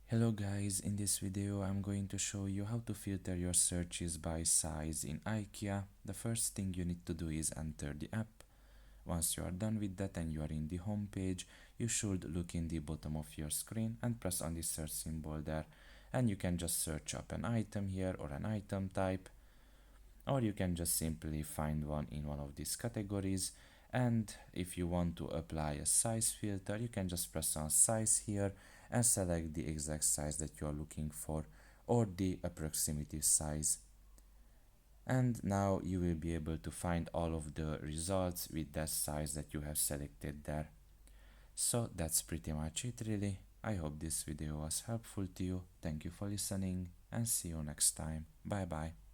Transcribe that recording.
Hello guys, in this video I'm going to show you how to filter your searches by size in Ikea. The first thing you need to do is enter the app. Once you are done with that and you are in the home page, you should look in the bottom of your screen and press on the search symbol there, and you can just search up an item here or an item type, or you can just simply find one in one of these categories. And if you want to apply a size filter, you can just press on size here and select the exact size that you are looking for, or the approximate size. And now you will be able to find all of the results with that size that you have selected there. So that's pretty much it really. I hope this video was helpful to you. Thank you for listening and see you next time. Bye bye.